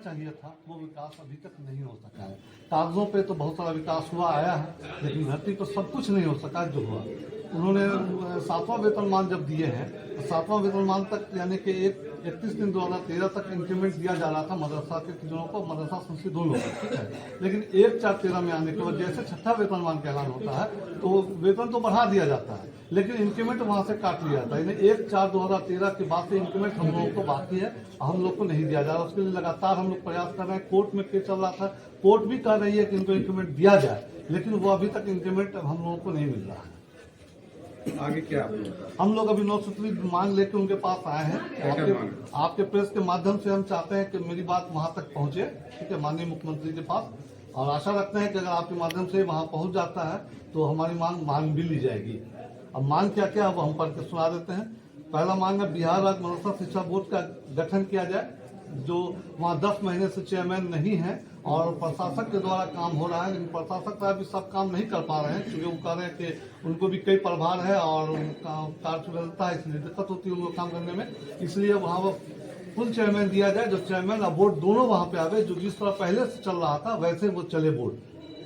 चाहिए था वो विकास अभी तक नहीं हो सका है। कागजों पे तो बहुत सारा विकास हुआ आया है, लेकिन धरती पर सब कुछ नहीं हो सका जो हुआ। उन्होंने 7वां वेतनमान जब दिए हैं तो 7वां वेतनमान तक यानी कि 31/3/2013 तक इंक्रीमेंट दिया जा रहा था मदरसा के टीचरों को, मदरसा संस्थी दोनों को, ठीक है। लेकिन 1/4/13 में आने के बाद जैसे 6ठा वेतनमान का ऐलान होता है तो वेतन तो बढ़ा दिया जाता है, लेकिन इंक्रीमेंट वहां से काट लिया जाता है। 1/4/2013 के बाद से इंक्रीमेंट हम लोगों को बाकी है, हम लोग को नहीं दिया जा रहा। उसके लिए लगातार हम लोग प्रयास कर रहे हैं। कोर्ट में केस चल रहा था, कोर्ट भी कह रही है कि इनको इंक्रीमेंट दिया जाए, लेकिन वो अभी तक इंक्रीमेंट हम लोगों को नहीं मिल रहा है। आगे क्या हम लोग अभी 9 सूत्री मांग लेके उनके पास आए हैं। आपके प्रेस के माध्यम से हम चाहते हैं कि मेरी बात वहां तक पहुंचे, ठीक है, माननीय मुख्यमंत्री के पास, और आशा रखते हैं कि अगर आपके माध्यम से वहां पहुंच जाता है तो हमारी मांग भी ली जाएगी। अब मांग क्या क्या वो हम पढ़ के सुना देते हैं। पहला मांग है बिहार राज्य मदरसा शिक्षा बोर्ड का गठन किया जाए, जो वहाँ 10 महीने से चेयरमैन नहीं है और प्रशासक के द्वारा काम हो रहा है, लेकिन प्रशासक साहब भी सब काम नहीं कर पा रहे हैं, क्योंकि वो कह रहे हैं कि उनको भी कई प्रभार है और उनका कार्यशूलता है, इसलिए दिक्कत होती है उनको काम करने में। इसलिए वहाँ वो फुल चेयरमैन दिया जाए, जो चेयरमैन और बोर्ड दोनों वहाँ पे आवे, जो जिस तरह पहले से चल रहा था वैसे वो चले बोर्ड,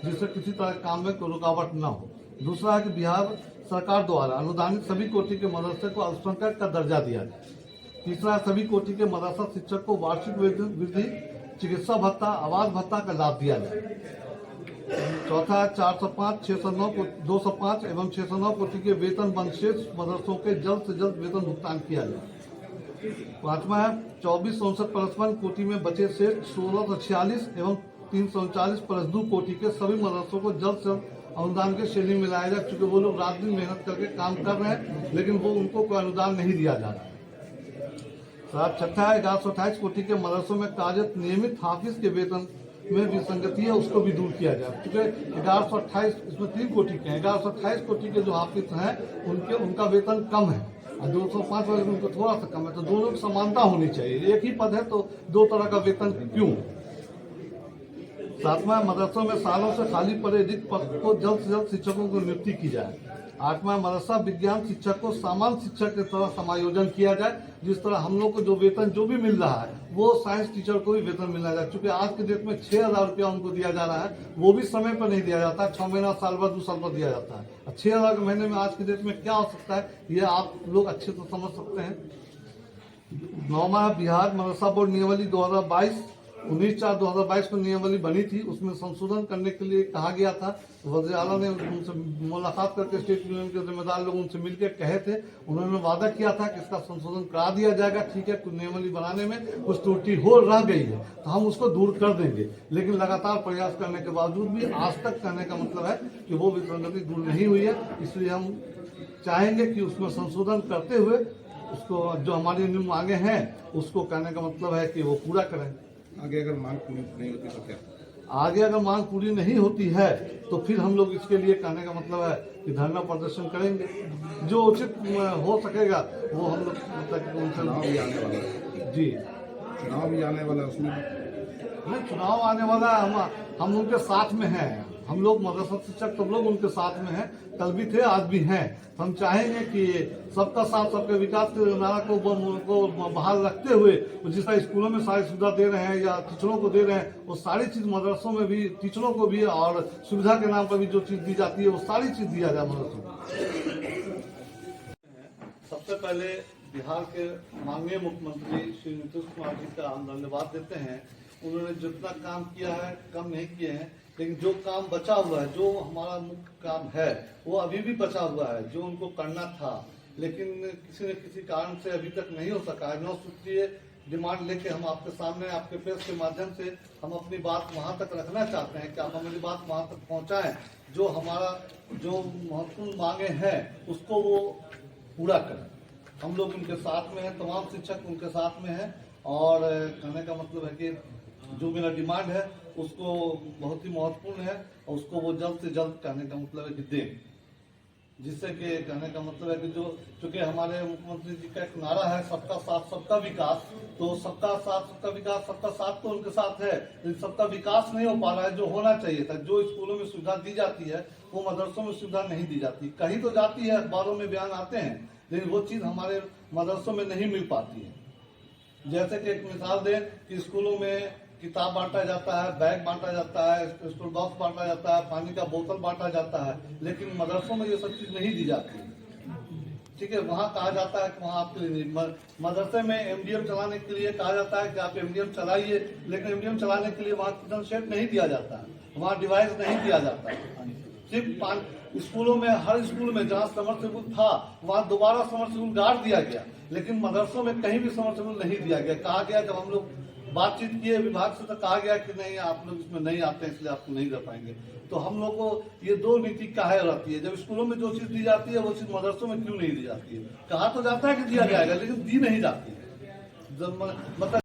जिससे किसी तरह काम में कोई रुकावट न हो। दूसरा है कि बिहार सरकार द्वारा अनुदानित सभी कोटि के मदरसे को अल्पसंख्यक का दर्जा दिया जाए। तीसरा, सभी कोटि के मदरसा शिक्षक को वार्षिक वृद्धि, चिकित्सा भत्ता, आवास भत्ता का लाभ दिया जाए। चौथा, 405, 609, 205 एवं 609 कोटि के वेतन बंद शेष मदरसों के जल्द से जल्द वेतन भुगतान किया जाए। पांचवा है 2459 कोटि में बचे शेष 1646 एवं 339 कोटि के सभी मदरसों को जल्द से जल्द अनुदान के श्रेणी में लाया जाए, क्योंकि वो लोग रात दिन मेहनत करके काम कर रहे हैं, लेकिन वो उनको कोई अनुदान नहीं दिया जा रहा है। छठा है 1128 कोटि के मदरसों में कार्यरत नियमित हाफिज के वेतन में विसंगति है, उसको भी दूर किया जाए, क्योंकि 1128 इसमें 3 कोटि के हैं, 1128 कोटि के जो हाफिज हैं उनका वेतन कम है और 205 वाले उनको थोड़ा सा कम है, तो दोनों की समानता होनी चाहिए। एक ही पद है तो दो तरह का वेतन क्यों। सातवां, मदरसों में सालों से खाली पड़े रिक्त पद को जल्द से जल्द शिक्षकों की नियुक्ति की जाए। आठवां, मदरसा विज्ञान शिक्षक को सामान्य शिक्षक की तरह समायोजन किया जाए, जिस तरह हम लोग को जो वेतन जो भी मिल रहा है वो साइंस टीचर को भी वेतन मिलना चाहिए, क्योंकि आज के डेट में 6000 रुपया उनको दिया जा रहा है, वो भी समय पर नहीं दिया जाता है, 6 महीना, साल भर, 2 साल पर दिया जाता है। 6000 के महीने में आज के डेट में क्या हो सकता है ये आप लोग अच्छे से समझ सकते हैं। 9वां, बिहार मदरसा बोर्ड नियमावली 2022 19/4/2022 को नियमावली बनी थी, उसमें संशोधन करने के लिए कहा गया था। वज़ीर आला ने उनसे मुलाकात करके स्टेट यूनियन के जिम्मेदार लोग उनसे मिलकर कहे थे, उन्होंने वादा किया था कि इसका संशोधन करा दिया जाएगा। ठीक है, कुछ नियमावली बनाने में कुछ त्रुटि रह गई है तो हम उसको दूर कर देंगे, लेकिन लगातार प्रयास करने के बावजूद भी आज तक कहने का मतलब है कि वो विसंगति दूर नहीं हुई है। इसलिए हम चाहेंगे कि उसमें संशोधन करते हुए उसको जो हमारी मांगे हैं उसको कहने का मतलब है कि वो पूरा करें। आगे अगर मांग पूरी नहीं होती तो क्या? आगे अगर मांग पूरी नहीं होती है तो फिर हम लोग इसके लिए कहने का मतलब है कि धरना प्रदर्शन करेंगे, जो उचित हो सकेगा वो हम लोग मतलब उनसे। चुनाव भी आने वाला है जी, चुनाव भी आने वाला है, उसमें नहीं चुनाव आने वाला है, हम उनके साथ में हैं। हम लोग मदरसा शिक्षक सब लोग उनके साथ में हैं, कल भी थे आज भी हैं। हम चाहेंगे कि सबका साथ सबके विकास के नारा को बहाल रखते हुए जिस तरह स्कूलों में सारी सुविधा दे रहे हैं या टीचरों को दे रहे हैं, वो सारी चीज मदरसों में भी टीचरों को भी और सुविधा के नाम पर भी जो चीज दी जाती है वो सारी चीज दिया जाए मदरसों को। सबसे पहले बिहार के माननीय मुख्यमंत्री श्री नीतीश कुमार जी का हम धन्यवाद देते हैं। उन्होंने जितना काम किया है कम नहीं किए हैं, लेकिन जो काम बचा हुआ है, जो हमारा मुख्य काम है वो अभी भी बचा हुआ है, जो उनको करना था, लेकिन किसी न किसी कारण से अभी तक नहीं हो सका है। 9 सूत्रीय डिमांड लेके हम आपके सामने आपके प्रेस के माध्यम से हम अपनी बात वहां तक रखना चाहते हैं कि आप हमारी बात वहां तक पहुंचाएं, जो हमारा जो महत्वपूर्ण मांगे हैं उसको वो पूरा करें। हम लोग उनके साथ में हैं, तमाम शिक्षक उनके साथ में हैं, और कहने का मतलब है कि जो मेरा डिमांड है उसको बहुत ही महत्वपूर्ण है और उसको वो जल्द से जल्द कहने का मतलब है कि दें, जिससे कि कहने का मतलब है कि जो चूंकि हमारे मुख्यमंत्री जी का एक नारा है सबका साथ सबका विकास, तो सबका साथ सबका विकास, सबका साथ तो उनके साथ है, लेकिन सबका विकास नहीं हो पा रहा है जो होना चाहिए था। जो स्कूलों में सुविधा दी जाती है वो मदरसों में सुविधा नहीं दी जाती, कहीं तो जाती है, अखबारों में बयान आते हैं, लेकिन वो चीज हमारे मदरसों में नहीं मिल पाती है। जैसे कि एक मिसाल दें कि स्कूलों में किताब बांटा जाता है, बैग बांटा जाता है, स्कूल बॉक्स बांटा जाता है, पानी का बोतल बांटा जाता है, लेकिन मदरसों में ये सब चीज नहीं दी जाती। ठीक है, वहाँ कहा जाता है कि वहाँ आपके लिए मदरसे में एमडीएम चलाने के लिए कहा जाता है कि आप एमडीएम चलाइए, लेकिन एमडीएम चलाने के लिए वहाँ किचन सेट नहीं दिया जाता है, वहाँ डिवाइस नहीं दिया जाता है। सिर्फ स्कूलों में, हर स्कूल में जहाँ समरसेबुल था वहाँ दोबारा समरसेबुल गाड़ दिया गया, लेकिन मदरसों में कहीं भी समरसेबुल नहीं दिया गया। कहा गया, जब हम लोग बातचीत किए विभाग से तो कहा गया कि नहीं, आप लोग इसमें नहीं आते हैं, इसलिए आपको नहीं दे पाएंगे। तो हम लोग को ये दो नीति काहे रहती है, जब स्कूलों में जो चीज दी जाती है वो चीज मदरसों में क्यों नहीं दी जाती है? कहा तो जाता है कि दिया जाएगा, लेकिन दी नहीं जाती है। जब मतलब